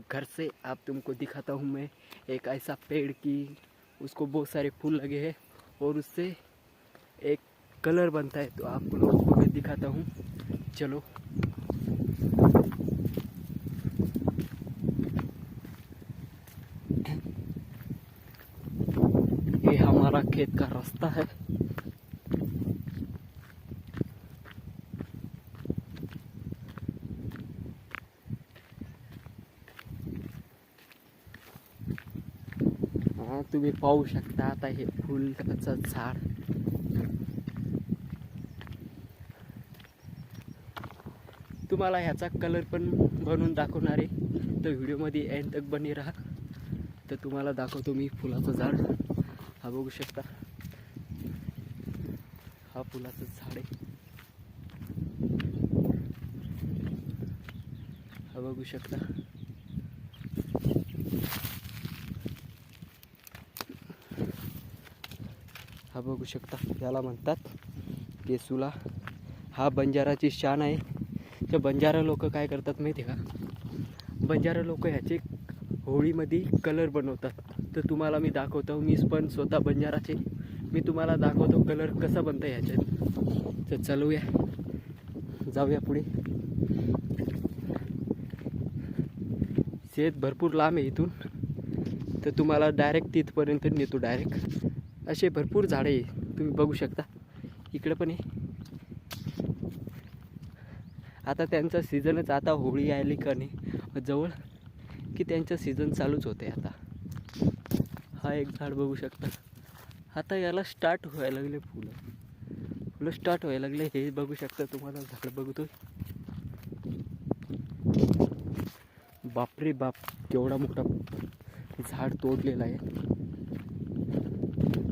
घर से आप तुमको दिखाता हूँ मैं एक ऐसा पेड़ की उसको बहुत सारे फूल लगे हैं और उससे एक कलर बनता है। तो आप लोगों को मैं दिखाता हूँ, चलो। ये हमारा खेत का रास्ता है। तुम्ही पाहू शकता आता हे फुलाचं झाड। तुम्हाला ह्याचा कलर पण बनवून दाखवणार आहे, तर व्हिडिओमध्ये एंड तक बने राहा। तर तुम्हाला दाखवतो मी फुलाचं झाड। हा बघू शकता, हा फुलाचं झाड आहे। हा बघू शकता, हा बघू शकता, याला म्हणतात केसुला। हा बंजाराची शान आहे। तर बंजारा लोक काय करतात माहिती आहे का, बंजारा लोक ह्याचे होळीमध्ये कलर बनवतात। तर तुम्हाला मी दाखवतो, मी पण स्वतः बंजाराचे, मी तुम्हाला दाखवतो कलर कसा बनतं ह्याच्यात। तर चलूया, जाऊया पुढे। शेत भरपूर लांब आहे इथून, तर तुम्हाला डायरेक्ट तिथपर्यंत नेतो डायरेक्ट। असे भरपूर झाडे आहे, तुम्ही बघू शकता, इकडे पण आहे। आता त्यांचा सीझनच, आता होळी आली का नाही जवळ की त्यांचं सीझन चालूच होते आता। हा एक झाड बघू शकता, आता याला स्टार्ट व्हायला लागले फुलं स्टार्ट व्हायला लागले। हे बघू शकता, तुम्हाला झाड बघतोय, बापरे बाप केवढा मोठा झाड तोडलेला आहे।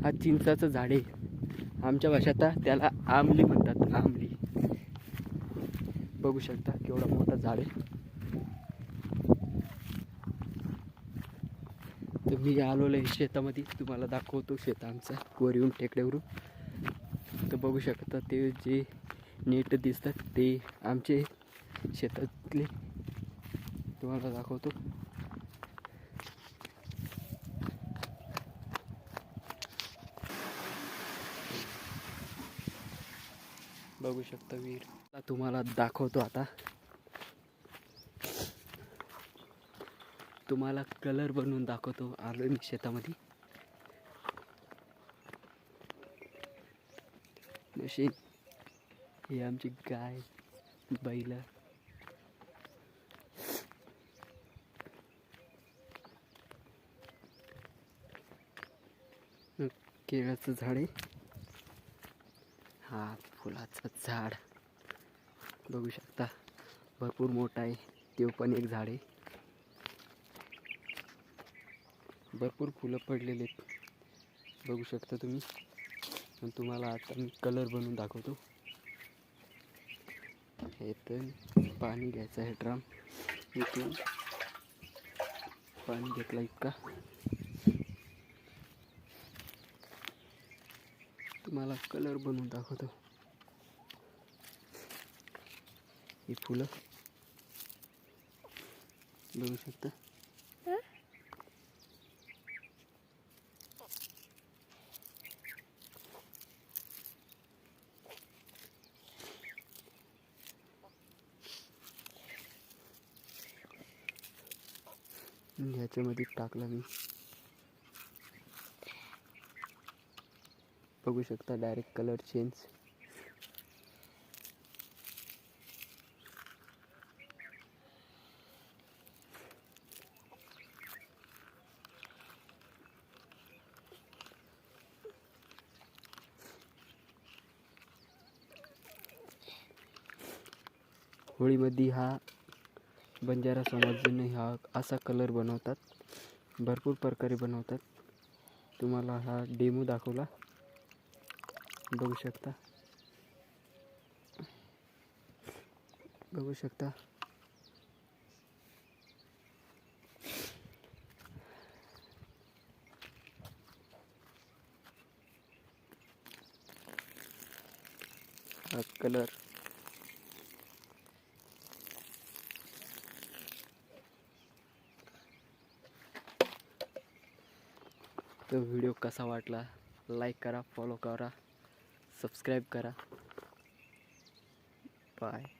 हा चिंचाचं झाड आहे, आमच्या भाषेत त्याला आमली म्हणतात, आमली। बघू शकता केवढा मोठा झाड आहे। तर मी आलेलो आहे शेतामध्ये, तुम्हाला दाखवतो शेत आमचं वर येऊन टेकड्यावरून। तर बघू शकता, ते जे नीट दिसतात ते आमचे शेतातले, तुम्हाला दाखवतो। बघू शकता विहीर, तुम्हाला दाखवतो आता। तुम्हाला कलर बनवून दाखवतो, आलोय मी शेतामध्ये। जशी ही आमची गाय, बैल, केळाचं झाड आहे। हा फुलाचं झाड बघू शकता, भरपूर मोठा आहे। ते पण एक झाड आहे, भरपूर फुलं पडलेले आहेत, बघू शकता तुम्ही। पण तुम्हाला आता मी कलर बनवून दाखवतो। हे तर पाणी घ्यायचं आहे ड्रम, इथून पाणी घेतलं इतका। तुम्हाला कलर बनवून दाखवतो। ही फुलं बघू शकता, ह्याच्यामध्ये टाकला मी, बघू शकता डायरेक्ट कलर चेंज। होळीमध्ये हा बंजारा समाजाने हा असा कलर बनवतात, भरपूर प्रकारे बनवतात। तुम्हाला हा डेमो दाखवला, बघू शकता, बघू शकता। हा कलर तो व्हिडिओ कसा वाटला लाईक करा, फॉलो करा, सबस्क्राईब करा. बाय.